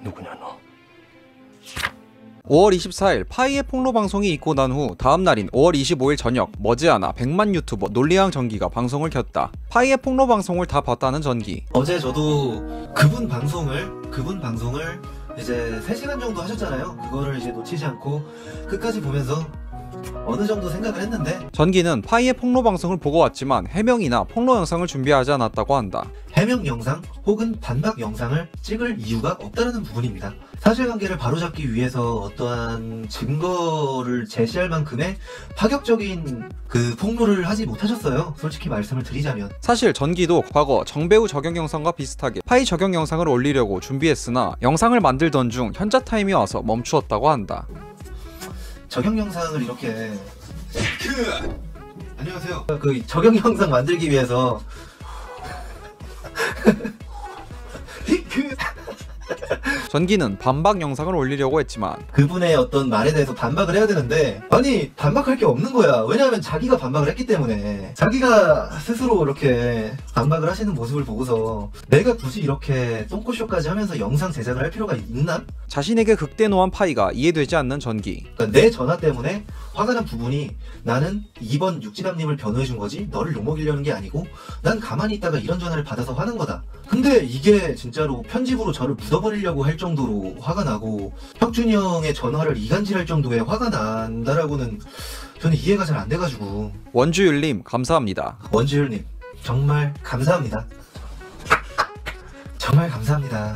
누구냐 너? 5월 24일 파이의 폭로 방송이 있고 난 후 다음날인 5월 25일 저녁 머지않아 100만 유튜버 논리왕 전기가 방송을 켰다. 파이의 폭로 방송을 다 봤다는 전기. 어제 저도 그분 방송을 이제 3시간 정도 하셨잖아요. 그거를 이제 놓치지 않고 끝까지 보면서 어느 정도 생각을 했는데, 전기는 파이의 폭로 방송을 보고 왔지만 해명이나 폭로 영상을 준비하지 않았다고 한다. 해명 영상 혹은 반박 영상을 찍을 이유가 없다는 부분입니다. 사실관계를 바로잡기 위해서 어떠한 증거를 제시할 만큼의 파격적인 그 폭로를 하지 못하셨어요. 솔직히 말씀을 드리자면. 사실 전기도 과거 정배우 적용 영상과 비슷하게 파이 적용 영상을 올리려고 준비했으나 영상을 만들던 중 현자 타임이 와서 멈추었다고 한다. 적용 영상을 이렇게 안녕하세요. 그 적용 영상 만들기 위해서 전기는 반박 영상을 올리려고 했지만 그분의 어떤 말에 대해서 반박을 해야 되는데, 아니 반박할 게 없는 거야. 왜냐하면 자기가 반박을 했기 때문에. 자기가 스스로 이렇게 반박을 하시는 모습을 보고서 내가 굳이 이렇게 똥꼬쇼까지 하면서 영상 제작을 할 필요가 있나? 자신에게 극대노한 파이가 이해되지 않는 전기. 그러니까 내 전화 때문에 화가 난 부분이, 나는 2번 육지담님을 변호해준 거지 너를 욕먹이려는 게 아니고 난 가만히 있다가 이런 전화를 받아서 화난 거다. 근데 이게 진짜로 편집으로 저를 묻어버리려고 할 정도로 화가 나고 혁준이 형의 전화를 이간질할 정도의 화가 난다라고는 저는 이해가 잘 안 돼가지고. 원주율님 감사합니다. 원주율님 정말 감사합니다. 정말 감사합니다.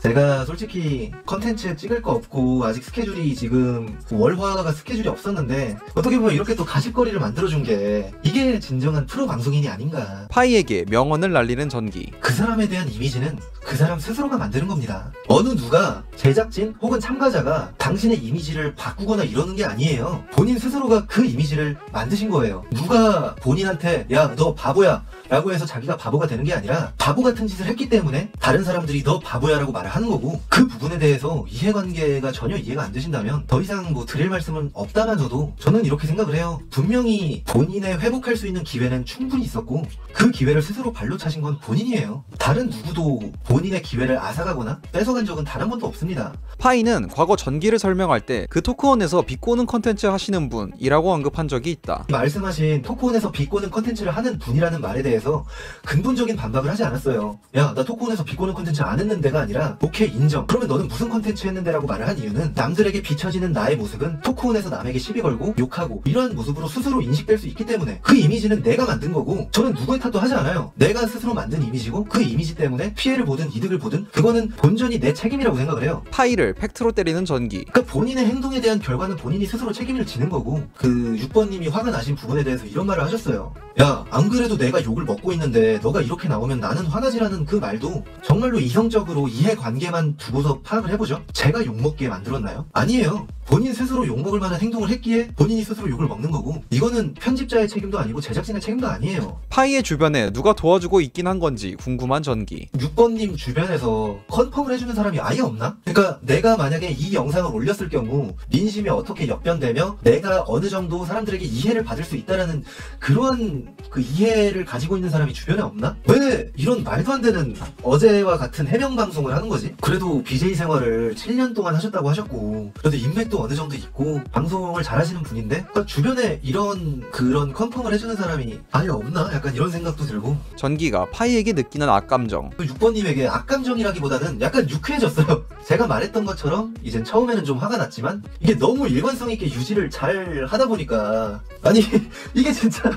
제가 솔직히 컨텐츠 찍을 거 없고 아직 스케줄이 지금 월화가 스케줄이 없었는데, 어떻게 보면 이렇게 또 가십거리를 만들어준 게 이게 진정한 프로 방송인이 아닌가. 파이에게 명언을 날리는 전기. 그 사람에 대한 이미지는 그 사람 스스로가 만드는 겁니다. 어느 누가, 제작진 혹은 참가자가 당신의 이미지를 바꾸거나 이러는 게 아니에요. 본인 스스로가 그 이미지를 만드신 거예요. 누가 본인한테 야 너 바보야 라고 해서 자기가 바보가 되는 게 아니라 바보 같은 짓을 했기 때문에 다른 사람들이 너 바보야 라고 말을 하는 거고, 그 부분에 대해서 이해관계가 전혀 이해가 안 되신다면 더 이상 뭐 드릴 말씀은 없다면서도 저는 이렇게 생각을 해요. 분명히 본인의 회복할 수 있는 기회는 충분히 있었고 그 기회를 스스로 발로 차신 건 본인이에요. 다른 누구도 본인의 기회를 앗아가거나 뺏어간 적은 단 한 번도 없습니다. 파이는 과거 전기를 설명할 때 그 토크온에서 비꼬는 컨텐츠 하시는 분이라고 언급한 적이 있다. 말씀하신 토크온에서 비꼬는 컨텐츠를 하는 분이라는 말에 대해서 근본적인 반박을 하지 않았어요. 야, 나 토크온에서 비꼬는 컨텐츠 안 했는데가 아니라 오케이 인정. 그러면 너는 무슨 컨텐츠 했는데 라고 말을 한 이유는 남들에게 비춰지는 나의 모습은 토크온에서 남에게 시비 걸고 욕하고 이러한 모습으로 스스로 인식될 수 있기 때문에 그 이미지는 내가 만든 거고, 저는 누구의 탓도 하지 않아요. 내가 스스로 만든 이미지고 그 이미지 때문에 피해를 보든 이득을 보든 그거는 본전이 내 책임이라고 생각을 해요. 파이를 팩트로 때리는 전기. 그러니까 본인의 행동에 대한 결과는 본인이 스스로 책임을 지는 거고, 그 6번님이 화가 나신 부분에 대해서 이런 말을 하셨어요. 야, 안 그래도 내가 욕을 먹고 있는데 너가 이렇게 나오면 나는 화나지라는 그 말도 정말로 이성적으로 이해관계만 두고서 파악을 해보죠. 제가 욕먹게 만들었나요? 아니에요. 본인 스스로 욕먹을 만한 행동을 했기에 본인이 스스로 욕을 먹는 거고, 이거는 편집자의 책임도 아니고 제작진의 책임도 아니에요. 파이의 주변에 누가 도와주고 있긴 한 건지 궁금한 전기. 6번님 주변에서 컨펌을 해주는 사람이 아예 없나? 그러니까 내가 만약에 이 영상을 올렸을 경우 민심이 어떻게 역변되며 내가 어느 정도 사람들에게 이해를 받을 수 있다라는 그러한 그 이해를 가지고 있는 사람이 주변에 없나? 왜 이런 말도 안 되는 어제와 같은 해명 방송을 하는 거지? 그래도 BJ 생활을 7년 동안 하셨다고 하셨고 그래도 인맥도 어느 정도 있고 방송을 잘하시는 분인데, 그러니까 주변에 그런 컨펌을 해주는 사람이 아예 없나? 약간 이런 생각도 들고. 전기가 파이에게 느끼는 악감정. 6번님에게 악감정이라기보다는 약간 유쾌해졌어요. 제가 말했던 것처럼 이젠 처음에는 좀 화가 났지만 이게 너무 일관성 있게 유지를 잘 하다 보니까, 아니 이게 진짜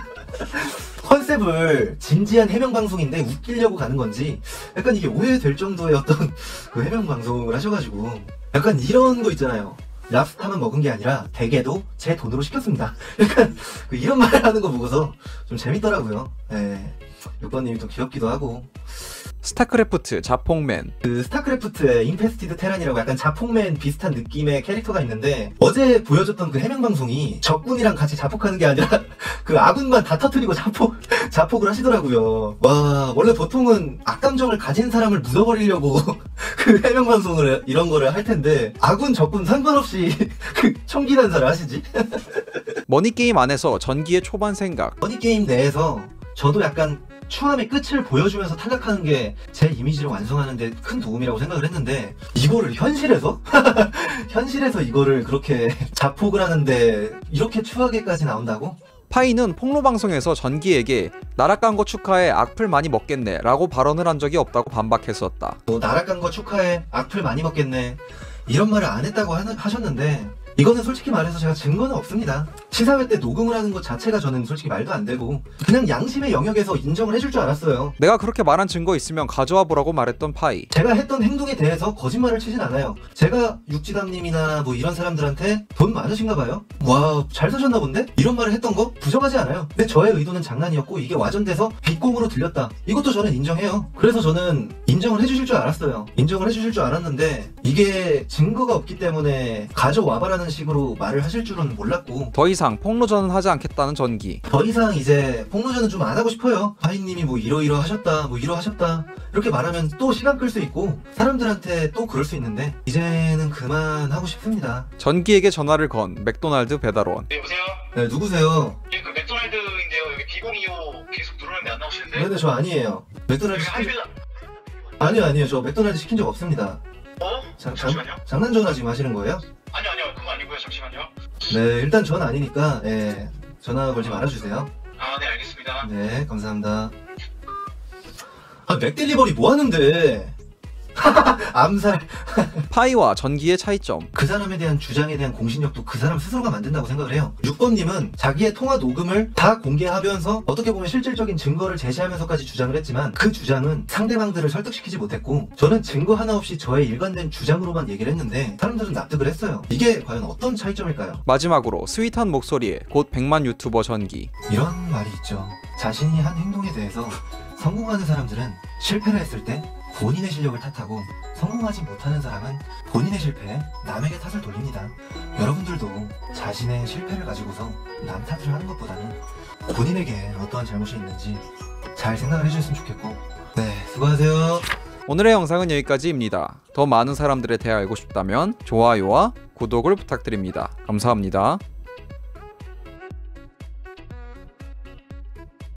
컨셉을 진지한 해명 방송인데 웃기려고 가는 건지 약간 이게 오해될 정도의 어떤 그 해명 방송을 하셔가지고, 약간 이런 거 있잖아요. 랍스타만 먹은 게 아니라 대게도 제 돈으로 시켰습니다. 약간 이런 말을 하는 거 보고서 좀 재밌더라고요. 네. 6번님이 좀 귀엽기도 하고. 스타크래프트 자폭맨. 그 스타크래프트의 인페스티드 테란이라고 약간 자폭맨 비슷한 느낌의 캐릭터가 있는데, 어제 보여줬던 그 해명 방송이 적군이랑 같이 자폭하는 게 아니라 그 아군만 다 터뜨리고 자폭을 하시더라고요. 와, 원래 보통은 악감정을 가진 사람을 묻어버리려고 그 해명 방송을 이런 거를 할 텐데 아군 적군 상관없이 그 총기 난사를 하시지? 머니게임 안에서 전기의 초반 생각. 머니게임 내에서 저도 약간 추함의 끝을 보여주면서 탈락하는 게 제 이미지를 완성하는 데 큰 도움이라고 생각을 했는데 이거를 현실에서? 현실에서 이거를 그렇게 자폭을 하는데 이렇게 추하게까지 나온다고? 파이는 폭로방송에서 전기에게 나락 간 거 축하해 악플 많이 먹겠네 라고 발언을 한 적이 없다고 반박했었다. 너 나락간 거 축하해 악플 많이 먹겠네 이런 말을 안 했다고 하셨는데 이거는 솔직히 말해서 제가 증거는 없습니다. 시사회 때 녹음을 하는 것 자체가 저는 솔직히 말도 안 되고 그냥 양심의 영역에서 인정을 해줄 줄 알았어요. 내가 그렇게 말한 증거 있으면 가져와 보라고 말했던 파이. 제가 했던 행동에 대해서 거짓말을 치진 않아요. 제가 육지담님이나 뭐 이런 사람들한테 돈 많으신가 봐요? 와, 잘 사셨나 본데? 이런 말을 했던 거 부정하지 않아요. 근데 저의 의도는 장난이었고 이게 와전돼서 빗공으로 들렸다. 이것도 저는 인정해요. 그래서 저는 인정을 해주실 줄 알았어요. 인정을 해주실 줄 알았는데 이게 증거가 없기 때문에 가져와봐라는 식으로 말을 하실 줄은 몰랐고 더 이상 폭로전은 하지 않겠다는 전기. 더 이상 이제 폭로전은 좀 안 하고 싶어요. 파이님이 뭐 이러이러하셨다 뭐 이러하셨다 이렇게 말하면 또 시간 끌 수 있고 사람들한테 또 그럴 수 있는데 이제는 그만하고 싶습니다. 전기에게 전화를 건 맥도날드 배달원. 네, 여보세요? 네, 누구세요? 예, 그 맥도날드인데요. 여기 비공이요 계속 누르는데 안 나오시는데. 네네, 저 아니에요. 맥도날드 여기 시킨 적... 할배 아니요, 저 맥도날드 시킨 적 없습니다. 어? 잠시만요. 장난 전화 지금 하시는 거예요? 아니요, 그거 아니고요. 잠시만요. 네, 일단 전 아니니까 예, 전화 걸지 말아주세요. 아, 네, 알겠습니다. 네, 감사합니다. 아, 맥딜리버리 뭐 하는데? 암살. 파이와 전기의 차이점. 그 사람에 대한 주장에 대한 공신력도 그 사람 스스로가 만든다고 생각을 해요. 6번님은 자기의 통화 녹음을 다 공개하면서 어떻게 보면 실질적인 증거를 제시하면서까지 주장을 했지만 그 주장은 상대방들을 설득시키지 못했고 저는 증거 하나 없이 저의 일관된 주장으로만 얘기를 했는데 사람들은 납득을 했어요. 이게 과연 어떤 차이점일까요? 마지막으로 스윗한 목소리에 곧 100만 유튜버 전기. 이런 말이 있죠. 자신이 한 행동에 대해서 성공하는 사람들은 실패를 했을 때 본인의 실력을 탓하고 성공하지 못하는 사람은 본인의 실패에 남에게 탓을 돌립니다. 여러분들도 자신의 실패를 가지고서 남 탓을 하는 것보다는 본인에게 어떠한 잘못이 있는지 잘 생각을 해주셨으면 좋겠고 네, 수고하세요. 오늘의 영상은 여기까지입니다. 더 많은 사람들에 대해 알고 싶다면 좋아요와 구독을 부탁드립니다. 감사합니다.